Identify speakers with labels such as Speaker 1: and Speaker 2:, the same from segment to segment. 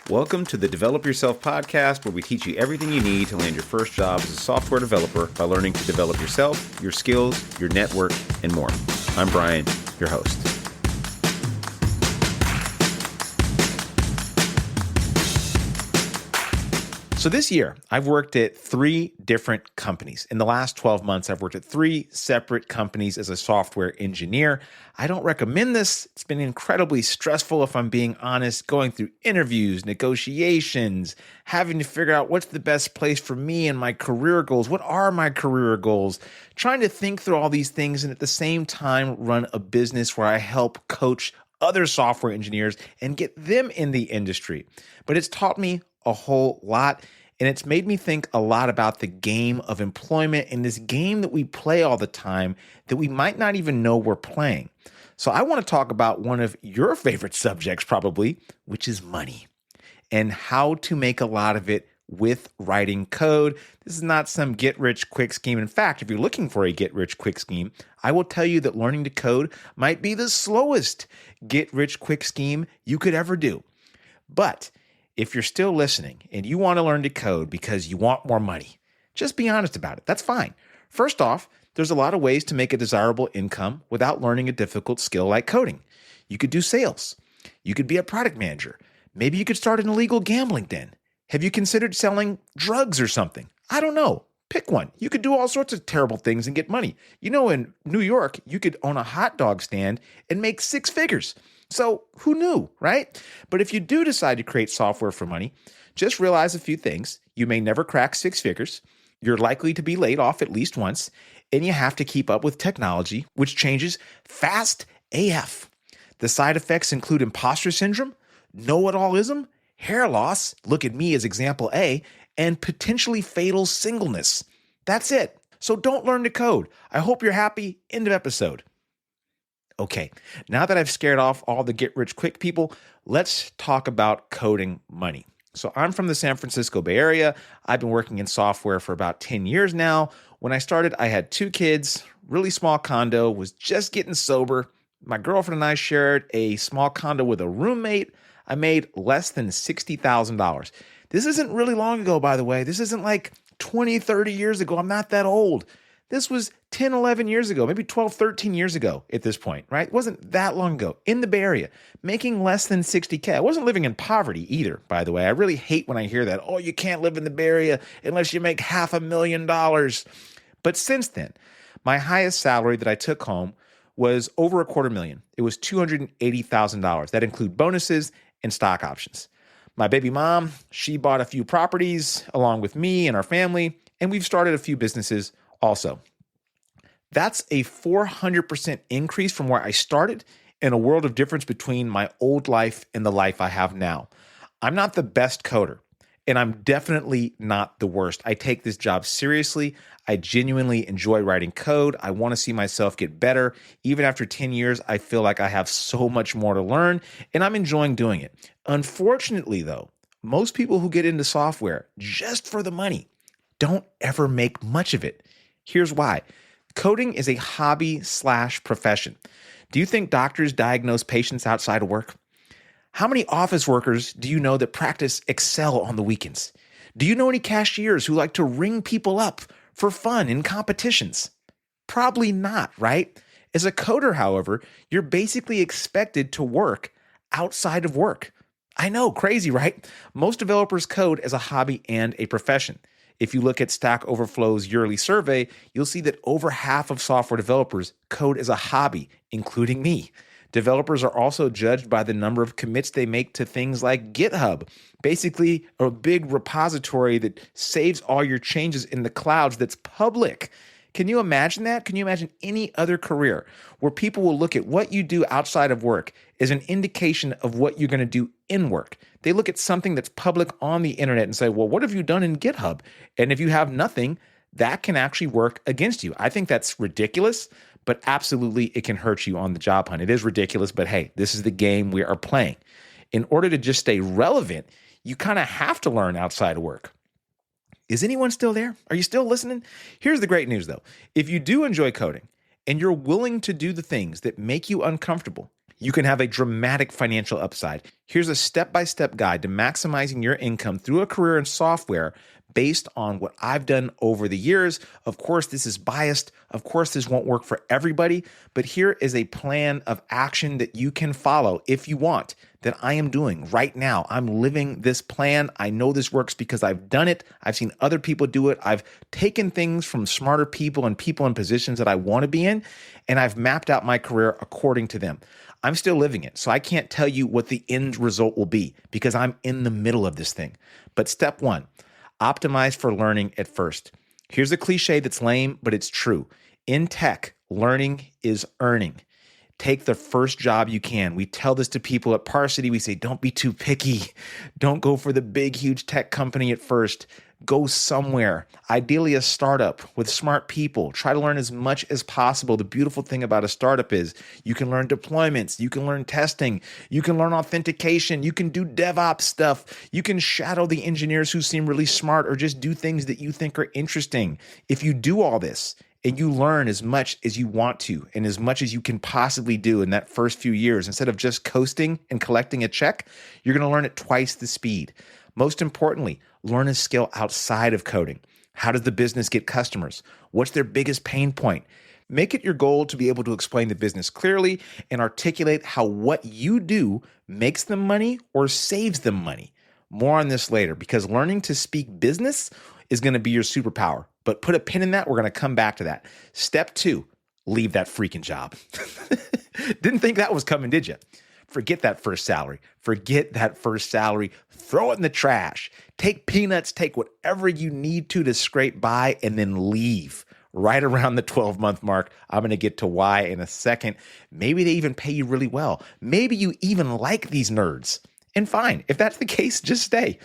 Speaker 1: Welcome to the Develop Yourself podcast, where we teach you everything you need to land your first job as a software developer by learning to develop yourself, your skills, your network, and more. I'm Brian, your host. So this year, I've worked at 3 different companies. In the last 12 months, I've worked at 3 separate companies as a software engineer. I don't recommend this. It's been incredibly stressful, if I'm being honest, going through interviews, negotiations, having to figure out what's the best place for me and my career goals. What are my career goals? Trying to think through all these things and at the same time run a business where I help coach other software engineers and get them in the industry. But it's taught me a whole lot. And it's made me think a lot about the game of employment and this game that we play all the time that we might not even know we're playing. So I want to talk about one of your favorite subjects probably, which is money and how to make a lot of it with writing code. This is not some get-rich-quick scheme. In fact, if you're looking for a get-rich-quick scheme, I will tell you that learning to code might be the slowest get-rich-quick scheme you could ever do. But if you're still listening and you want to learn to code because you want more money, just be honest about it. That's fine. First off, there's a lot of ways to make a desirable income without learning a difficult skill like coding. You could do sales. You could be a product manager. Maybe you could start an illegal gambling den. Have you considered selling drugs or something? I don't know. Pick one. You could do all sorts of terrible things and get money. You know, in New York, you could own a hot dog stand and make 6 figures. So who knew, right? But if you do decide to create software for money, just realize a few things. You may never crack 6 figures. You're likely to be laid off at least once, and you have to keep up with technology, which changes fast AF. The side effects include imposter syndrome, know-it-allism, hair loss, look at me as example A, and potentially fatal singleness. That's it. So don't learn to code. I hope you're happy. End of episode. Okay, now that I've scared off all the get-rich-quick people, let's talk about coding money. So I'm from the San Francisco Bay Area. I've been working in software for about 10 years now. When I started, I had 2 kids, really small condo, was just getting sober. My girlfriend and I shared a small condo with a roommate. I made less than $60,000. This isn't really long ago, by the way. This isn't like 20, 30 years ago. I'm not that old. This was 10, 11 years ago, maybe 12, 13 years ago at this point, right? It wasn't that long ago. In the Bay Area, making less than $60K. I wasn't living in poverty either, by the way. I really hate when I hear that. Oh, you can't live in the Bay Area unless you make $500,000. But since then, my highest salary that I took home was over $250,000. It was $280,000. That include bonuses and stock options. My baby mom, she bought a few properties along with me and our family, and we've started a few businesses also. That's a 400% increase from where I started and a world of difference between my old life and the life I have now. I'm not the best coder, and I'm definitely not the worst. I take this job seriously. I genuinely enjoy writing code. I want to see myself get better. Even after 10 years, I feel like I have so much more to learn, and I'm enjoying doing it. Unfortunately, though, most people who get into software just for the money don't ever make much of it. Here's why. Coding is a hobby/profession. Do you think doctors diagnose patients outside of work? How many office workers do you know that practice Excel on the weekends? Do you know any cashiers who like to ring people up for fun in competitions? Probably not, right? As a coder, however, you're basically expected to work outside of work. I know, crazy, right? Most developers code as a hobby and a profession. If you look at Stack Overflow's yearly survey, you'll see that over half of software developers code as a hobby, including me. Developers are also judged by the number of commits they make to things like GitHub, basically a big repository that saves all your changes in the clouds that's public. Can you imagine that? Can you imagine any other career where people will look at what you do outside of work as an indication of what you're going to do in work? They look at something that's public on the internet and say, well, what have you done in GitHub? And if you have nothing, that can actually work against you. I think that's ridiculous, but absolutely it can hurt you on the job hunt. It is ridiculous, but hey, this is the game we are playing. In order to just stay relevant, you kind of have to learn outside of work. Is anyone still there? Are you still listening? Here's the great news, though. If you do enjoy coding and you're willing to do the things that make you uncomfortable, you can have a dramatic financial upside. Here's a step-by-step guide to maximizing your income through a career in software based on what I've done over the years. Of course, this is biased. Of course, this won't work for everybody, but here is a plan of action that you can follow if you want, that I am doing right now. I'm living this plan. I know this works because I've done it. I've seen other people do it. I've taken things from smarter people and people in positions that I want to be in, and I've mapped out my career according to them. I'm still living it, so I can't tell you what the end result will be because I'm in the middle of this thing. But step one, optimize for learning at first. Here's a cliche that's lame, but it's true. In tech, learning is earning. Take the first job you can. We tell this to people at Parsity. We say, don't be too picky. Don't go for the big, huge tech company at first. Go somewhere, ideally a startup with smart people. Try to learn as much as possible. The beautiful thing about a startup is you can learn deployments, you can learn testing, you can learn authentication, you can do DevOps stuff, you can shadow the engineers who seem really smart or just do things that you think are interesting. If you do all this and you learn as much as you want to and as much as you can possibly do in that first few years, instead of just coasting and collecting a check, you're going to learn at twice the speed. Most importantly, learn a skill outside of coding. How does the business get customers? What's their biggest pain point? Make it your goal to be able to explain the business clearly and articulate how what you do makes them money or saves them money. More on this later because learning to speak business is going to be your superpower. But put a pin in that. We're going to come back to that. Step two, leave that freaking job. Didn't think that was coming, did you? Forget that first salary. Forget that first salary. Throw it in the trash. Take peanuts, take whatever you need to scrape by, and then leave. Right around the 12-month mark. I'm going to get to why in a second. Maybe they even pay you really well. Maybe you even like these nerds. And fine, if that's the case, just stay.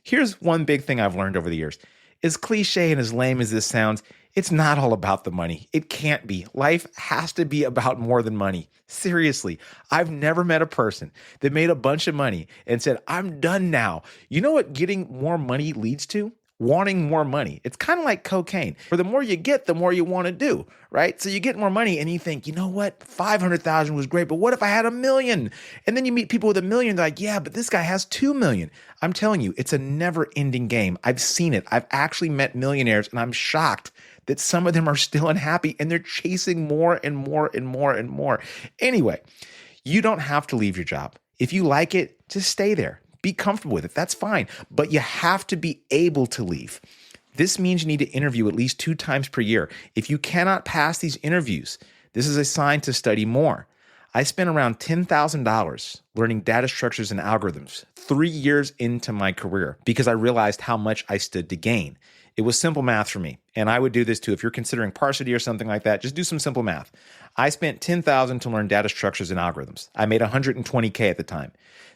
Speaker 1: Here's one big thing I've learned over the years. As cliche and as lame as this sounds, it's not all about the money. It can't be. Life has to be about more than money. Seriously, I've never met a person that made a bunch of money and said, I'm done now. You know what getting more money leads to? Wanting more money. It's kind of like cocaine. For the more you get, the more you want to do, right? So you get more money and you think, you know what? 500,000 was great, but what if I had 1 million? And then you meet people with 1 million, they're like, yeah, but this guy has 2 million. I'm telling you, it's a never ending game. I've seen it. I've actually met millionaires and I'm shocked that some of them are still unhappy and they're chasing more and more and more and more. Anyway, you don't have to leave your job. If you like it, just stay there. Be comfortable with it. That's fine. But you have to be able to leave. This means you need to interview at least 2 times per year. If you cannot pass these interviews, this is a sign to study more. I spent around $10,000 learning data structures and algorithms 3 years into my career because I realized how much I stood to gain. It was simple math for me. And I would do this too. If you're considering Parsity or something like that, just do some simple math. I spent $10,000 to learn data structures and algorithms. I made $120K at the time.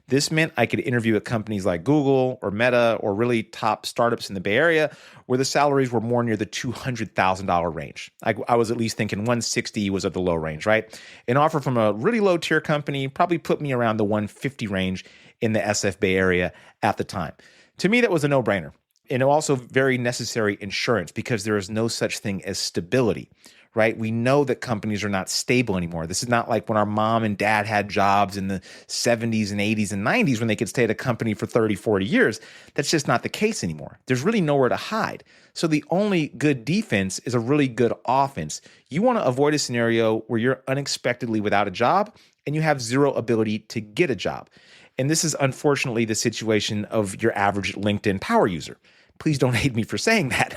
Speaker 1: This meant I could interview at companies like Google or Meta or really top startups in the Bay Area where the salaries were more near the $200,000 range. I was at least thinking 160 was at the low range, right? An offer from a really low tier company probably put me around the 150 range in the SF Bay Area at the time. To me, that was a no-brainer. And also very necessary insurance because there is no such thing as stability, right? We know that companies are not stable anymore. This is not like when our mom and dad had jobs in the 70s and 80s and 90s when they could stay at a company for 30, 40 years. That's just not the case anymore. There's really nowhere to hide. So the only good defense is a really good offense. You want to avoid a scenario where you're unexpectedly without a job and you have zero ability to get a job. And this is unfortunately the situation of your average LinkedIn power user. Please don't hate me for saying that.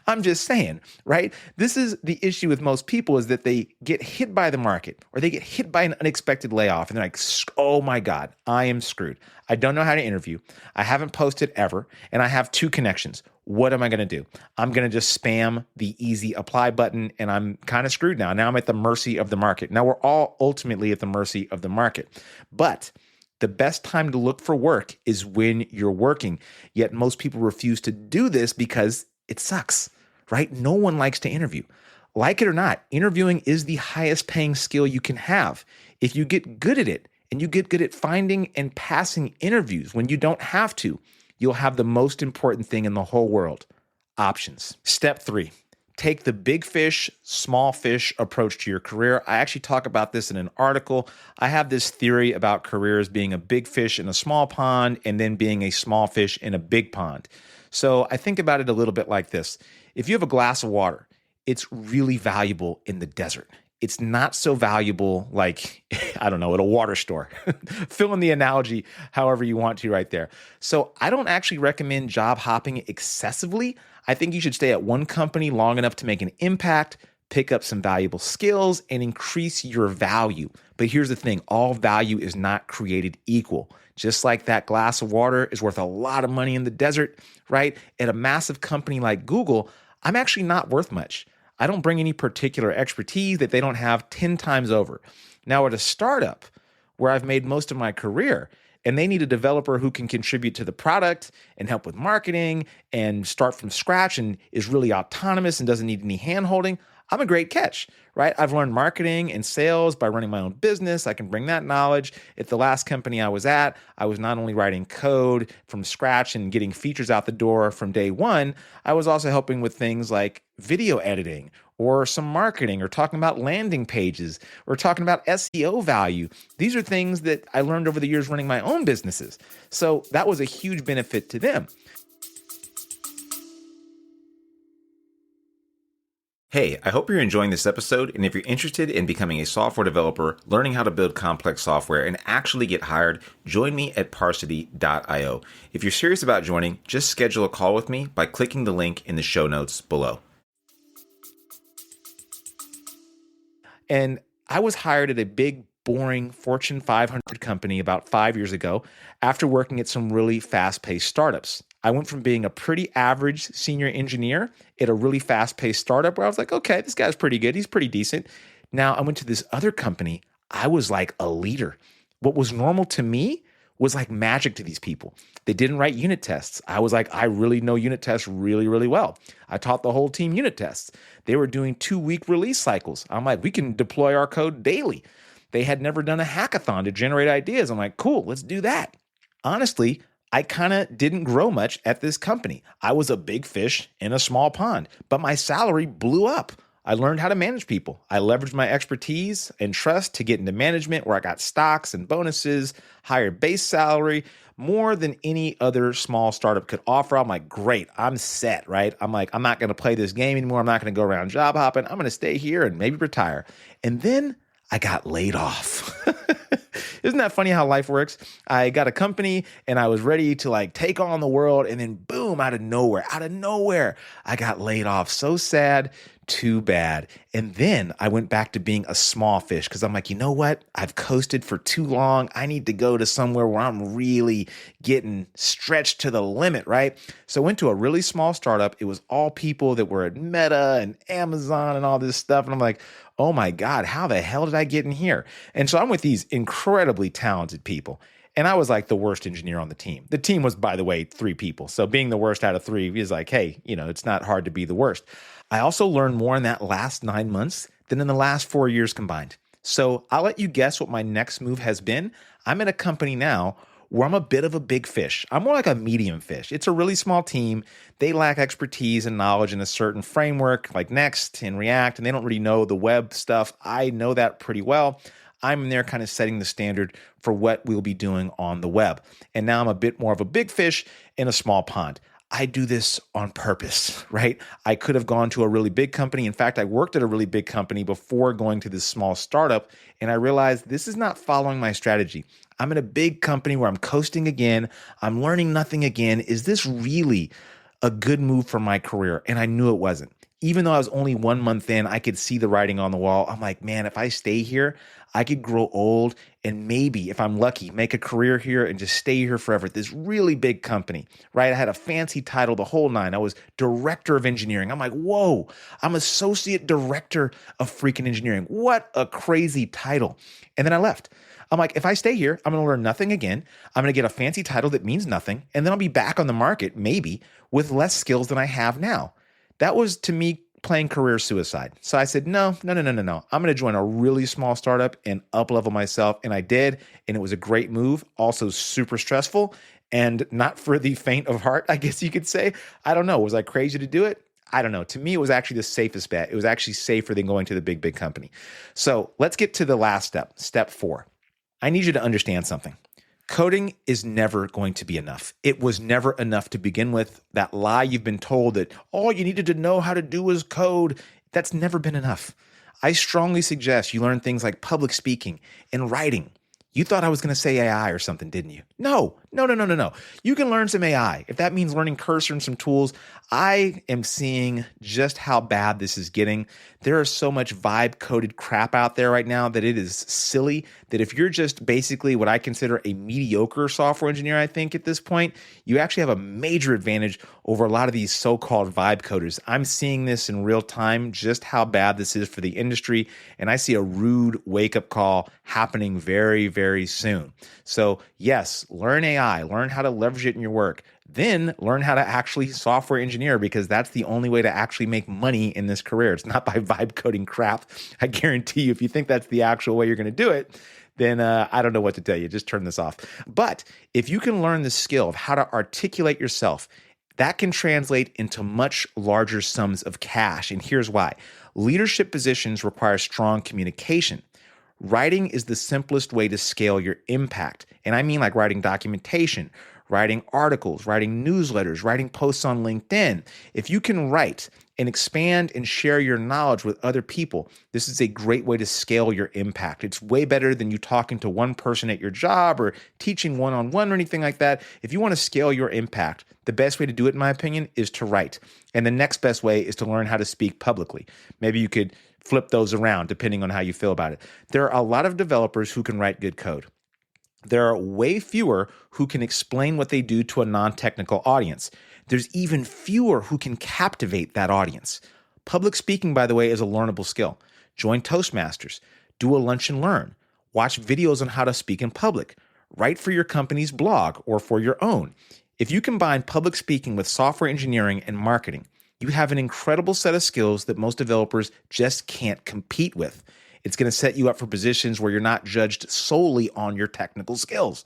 Speaker 1: I'm just saying, right? This is the issue with most people is that they get hit by the market or they get hit by an unexpected layoff and they're like, oh my God, I am screwed. I don't know how to interview. I haven't posted ever and I have 2 connections. What am I going to do? I'm going to just spam the easy apply button and I'm kind of screwed now. Now I'm at the mercy of the market. Now we're all ultimately at the mercy of the market. But the best time to look for work is when you're working. Yet most people refuse to do this because it sucks, right? No one likes to interview. Like it or not, interviewing is the highest paying skill you can have. If you get good at it and you get good at finding and passing interviews when you don't have to, you'll have the most important thing in the whole world, options. Step 3, take the big fish, small fish approach to your career. I actually talk about this in an article. I have this theory about careers being a big fish in a small pond and then being a small fish in a big pond. So I think about it a little bit like this. If you have a glass of water, it's really valuable in the desert. It's not so valuable like, I don't know, at a water store. Fill in the analogy however you want to right there. So I don't actually recommend job hopping excessively. I think you should stay at one company long enough to make an impact, pick up some valuable skills, and increase your value. But here's the thing, all value is not created equal. Just like that glass of water is worth a lot of money in the desert, right? At a massive company like Google, I'm actually not worth much. I don't bring any particular expertise that they don't have 10 times over. Now, at a startup where I've made most of my career, and they need a developer who can contribute to the product and help with marketing and start from scratch and is really autonomous and doesn't need any hand-holding, I'm a great catch, right? I've learned marketing and sales by running my own business. I can bring that knowledge. At the last company I was at, I was not only writing code from scratch and getting features out the door from day one, I was also helping with things like video editing or some marketing or talking about landing pages or talking about SEO value. These are things that I learned over the years running my own businesses. So that was a huge benefit to them. Hey, I hope you're enjoying this episode, and if you're interested in becoming a software developer, learning how to build complex software, and actually get hired, join me at Parsity.io. If you're serious about joining, just schedule a call with me by clicking the link in the show notes below. And I was hired at a big, boring Fortune 500 company about 5 years ago after working at some really fast-paced startups. I went from being a pretty average senior engineer at a really fast-paced startup where I was like, okay, this guy's pretty good. He's pretty decent. Now I went to this other company. I was like a leader. What was normal to me was like magic to these people. They didn't write unit tests. I was like, I really know unit tests really, really well. I taught the whole team unit tests. They were doing 2-week release cycles. I'm like, we can deploy our code daily. They had never done a hackathon to generate ideas. I'm like, cool, let's do that. Honestly, I kind of didn't grow much at this company. I was a big fish in a small pond, but my salary blew up. I learned how to manage people. I leveraged my expertise and trust to get into management where I got stocks and bonuses, higher base salary, more than any other small startup could offer. I'm like, great, I'm set, right? I'm like, I'm not going to play this game anymore. I'm not going to go around job hopping. I'm going to stay here and maybe retire. And then I got laid off. Isn't that funny how life works? I got a company and I was ready to like take on the world, and then boom, out of nowhere, I got laid off. So sad, too bad. And then I went back to being a small fish because I'm like, you know what? I've coasted for too long. I need to go to somewhere where I'm really getting stretched to the limit, right? So I went to a really small startup. It was all people that were at Meta and Amazon and all this stuff. And I'm like, oh my God, how the hell did I get in here? And so I'm with these incredibly talented people. And I was like the worst engineer on the team. The team was, by the way, 3 people. So being the worst out of 3 is like, hey, it's not hard to be the worst. I also learned more in that last 9 months than in the last 4 years combined. So I'll let you guess what my next move has been. I'm in a company now where I'm a bit of a big fish. I'm more like a medium fish. It's a really small team. They lack expertise and knowledge in a certain framework like Next and React, and they don't really know the web stuff. I know that pretty well. I'm in there kind of setting the standard for what we'll be doing on the web. And now I'm a bit more of a big fish in a small pond. I do this on purpose, right? I could have gone to a really big company. In fact, I worked at a really big company before going to this small startup, and I realized this is not following my strategy. I'm in a big company where I'm coasting again. I'm learning nothing again. Is this really a good move for my career? And I knew it wasn't. Even though I was only 1 month in, I could see the writing on the wall. I'm like, man, if I stay here, I could grow old and maybe, if I'm lucky, make a career here and just stay here forever at this really big company, right? I had a fancy title, the whole nine. I was director of engineering. I'm like, whoa, I'm associate director of freaking engineering. What a crazy title. And then I left. I'm like, if I stay here, I'm going to learn nothing again. I'm going to get a fancy title that means nothing. And then I'll be back on the market, maybe, with less skills than I have now. That was, to me, playing career suicide. So I said, no. I'm going to join a really small startup and up-level myself. And I did. And it was a great move. Also super stressful and not for the faint of heart, I guess you could say. I don't know. Was I crazy to do it? I don't know. To me, it was actually the safest bet. It was actually safer than going to the big company. So let's get to the last step, step 4. I need you to understand something. Coding is never going to be enough. It was never enough to begin with. That lie you've been told that all you needed to know how to do was code, that's never been enough. I strongly suggest you learn things like public speaking and writing. You thought I was going to say AI or something, didn't you? No. You can learn some AI. If that means learning Cursor and some tools, I am seeing just how bad this is getting. There is so much vibe coded crap out there right now that it is silly that if you're just basically what I consider a mediocre software engineer, I think at this point, you actually have a major advantage over a lot of these so-called vibe coders. I'm seeing this in real time, just how bad this is for the industry. And I see a rude wake-up call happening very, very soon. So yes, learn AI, learn how to leverage it in your work. Then learn how to actually software engineer, because that's the only way to actually make money in this career. It's not by vibe coding crap. I guarantee you, if you think that's the actual way you're going to do it, then I don't know what to tell you. Just turn this off. But if you can learn the skill of how to articulate yourself, that can translate into much larger sums of cash. And here's why. Leadership positions require strong communication. Writing is the simplest way to scale your impact. And I mean like writing documentation, writing articles, writing newsletters, writing posts on LinkedIn. If you can write and expand and share your knowledge with other people, this is a great way to scale your impact. It's way better than you talking to one person at your job or teaching one-on-one or anything like that. If you want to scale your impact, the best way to do it, in my opinion, is to write. And the next best way is to learn how to speak publicly. Maybe you could flip those around depending on how you feel about it. There are a lot of developers who can write good code. There are way fewer who can explain what they do to a non-technical audience. There's even fewer who can captivate that audience. Public speaking, by the way, is a learnable skill. Join Toastmasters. Do a lunch and learn. Watch videos on how to speak in public. Write for your company's blog or for your own. If you combine public speaking with software engineering and marketing, you have an incredible set of skills that most developers just can't compete with. It's going to set you up for positions where you're not judged solely on your technical skills.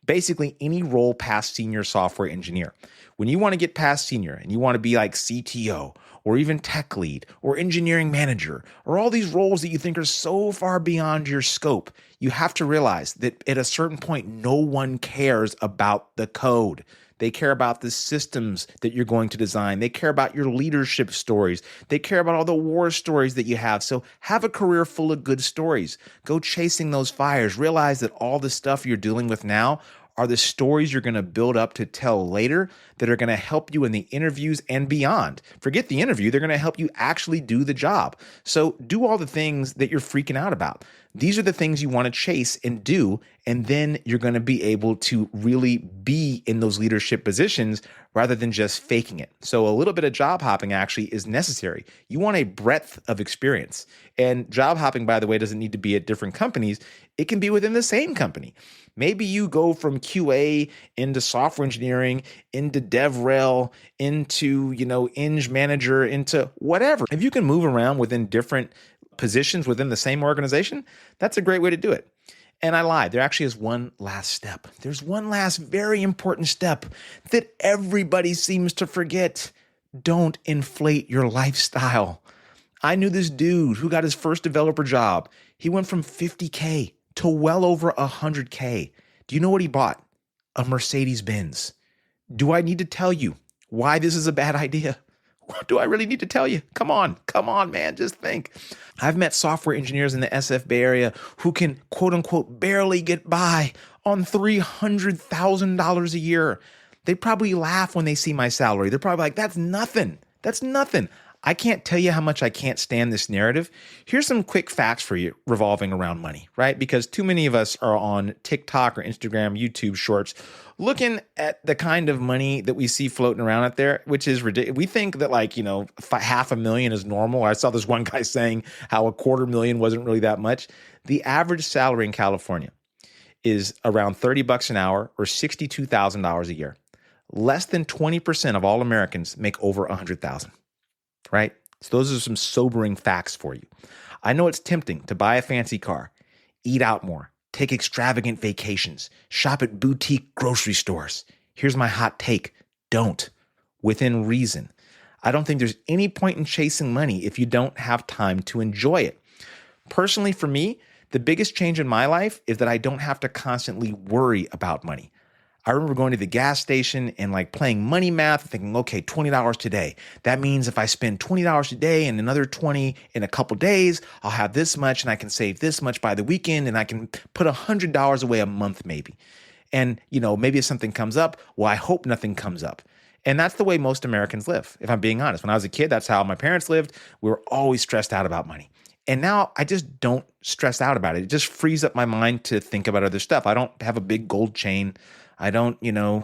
Speaker 1: Basically, any role past senior software engineer. When you want to get past senior and you want to be like CTO or even tech lead or engineering manager or all these roles that you think are so far beyond your scope, you have to realize that at a certain point, no one cares about the code. They care about the systems that you're going to design. They care about your leadership stories. They care about all the war stories that you have. So have a career full of good stories. Go chasing those fires. Realize that all the stuff you're dealing with now are the stories you're going to build up to tell later that are going to help you in the interviews and beyond. Forget the interview. They're going to help you actually do the job. So do all the things that you're freaking out about. These are the things you want to chase and do, and then you're going to be able to really be in those leadership positions rather than just faking it. So a little bit of job hopping actually is necessary. You want a breadth of experience. And job hopping, by the way, doesn't need to be at different companies. It can be within the same company. Maybe you go from QA into software engineering, into DevRel, into, Eng manager, into whatever. If you can move around within different positions within the same organization, that's a great way to do it. And I lied. There actually is one last step. There's one last very important step that everybody seems to forget. Don't inflate your lifestyle. I knew this dude who got his first developer job. He went from $50K to well over $100K. Do you know what he bought? A Mercedes-Benz. Do I need to tell you why this is a bad idea? What do I really need to tell you? Come on, man, just think. I've met software engineers in the SF Bay Area who can, quote unquote, barely get by on $300,000 a year. They probably laugh when they see my salary. They're probably like, that's nothing. That's nothing. I can't tell you how much I can't stand this narrative. Here's some quick facts for you revolving around money, right? Because too many of us are on TikTok or Instagram, YouTube shorts, looking at the kind of money that we see floating around out there, which is ridiculous. We think that $500,000 is normal. I saw this one guy saying how $250,000 wasn't really that much. The average salary in California is around $30 an hour or $62,000 a year. Less than 20% of all Americans make over $100,000. Right? So those are some sobering facts for you. I know it's tempting to buy a fancy car, eat out more, take extravagant vacations, shop at boutique grocery stores. Here's my hot take. Don't. Within reason. I don't think there's any point in chasing money if you don't have time to enjoy it. Personally, for me, the biggest change in my life is that I don't have to constantly worry about money. I remember going to the gas station and like playing money math and thinking, okay, $20 today. That means if I spend $20 today and another 20 in a couple days, I'll have this much and I can save this much by the weekend and I can put $100 away a month maybe. And, maybe if something comes up, well, I hope nothing comes up. And that's the way most Americans live, if I'm being honest. When I was a kid, that's how my parents lived. We were always stressed out about money. And now I just don't stress out about it. It just frees up my mind to think about other stuff. I don't have a big gold chain. I don't,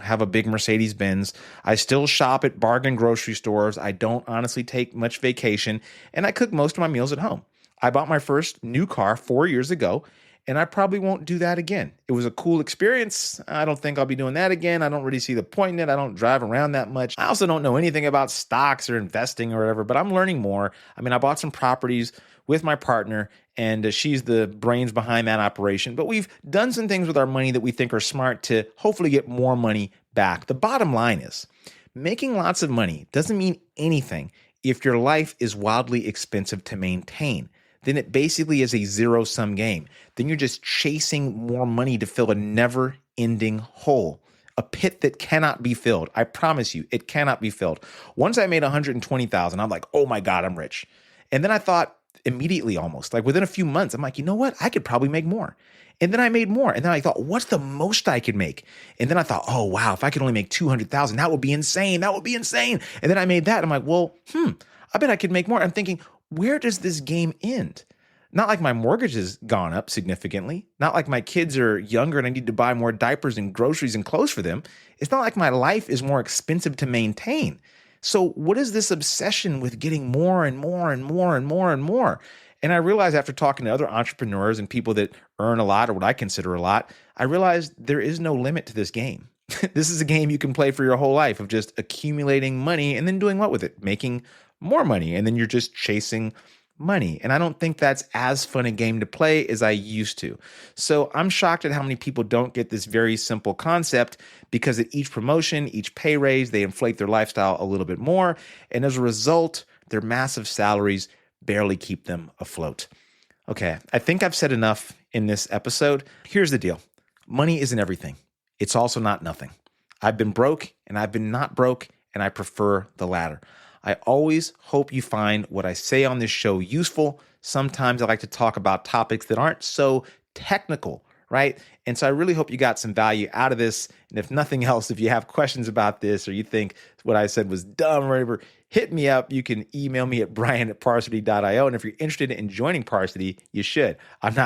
Speaker 1: have a big Mercedes Benz. I still shop at bargain grocery stores. I don't honestly take much vacation. And I cook most of my meals at home. I bought my first new car 4 years ago, and I probably won't do that again. It was a cool experience. I don't think I'll be doing that again. I don't really see the point in it. I don't drive around that much. I also don't know anything about stocks or investing or whatever, but I'm learning more. I bought some properties with my partner, and she's the brains behind that operation. But we've done some things with our money that we think are smart to hopefully get more money back. The bottom line is, making lots of money doesn't mean anything if your life is wildly expensive to maintain. Then it basically is a zero-sum game. Then you're just chasing more money to fill a never-ending hole, a pit that cannot be filled. I promise you, it cannot be filled. Once I made $120,000, I'm like, oh my God, I'm rich. And then I thought immediately almost, like within a few months, I'm like, you know what? I could probably make more. And then I made more. And then I thought, what's the most I could make? And then I thought, oh, wow, if I could only make 200,000, that would be insane. That would be insane. And then I made that. I'm like, well, I bet I could make more. I'm thinking, where does this game end? Not like my mortgage has gone up significantly. Not like my kids are younger and I need to buy more diapers and groceries and clothes for them. It's not like my life is more expensive to maintain. So what is this obsession with getting more and more and more and more and more? And I realized after talking to other entrepreneurs and people that earn a lot or what I consider a lot, I realized there is no limit to this game. This is a game you can play for your whole life of just accumulating money and then doing what with it? Making more money. And then you're just chasing money. And I don't think that's as fun a game to play as I used to. So I'm shocked at how many people don't get this very simple concept, because at each promotion, each pay raise, they inflate their lifestyle a little bit more. And as a result, their massive salaries barely keep them afloat. Okay, I think I've said enough in this episode. Here's the deal. Money isn't everything. It's also not nothing. I've been broke and I've been not broke, and I prefer the latter. I always hope you find what I say on this show useful. Sometimes I like to talk about topics that aren't so technical, right? And so I really hope you got some value out of this. And if nothing else, if you have questions about this or you think what I said was dumb or whatever, hit me up. You can email me at brian@parsity.io. And if you're interested in joining Parsity, you should.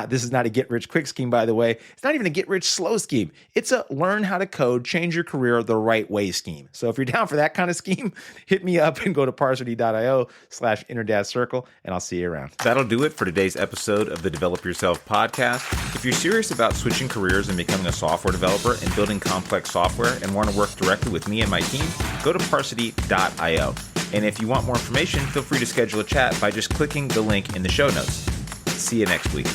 Speaker 1: This is not a get-rich-quick scheme, by the way. It's not even a get-rich-slow scheme. It's a learn how to code, change your career the right way scheme. So if you're down for that kind of scheme, hit me up and go to parsity.io/InnerDadCircle, and I'll see you around. That'll do it for today's episode of the Develop Yourself podcast. If you're serious about switching careers and becoming a software developer and building complex software and want to work directly with me and my team, go to parsity.io. And if you want more information, feel free to schedule a chat by just clicking the link in the show notes. See you next week.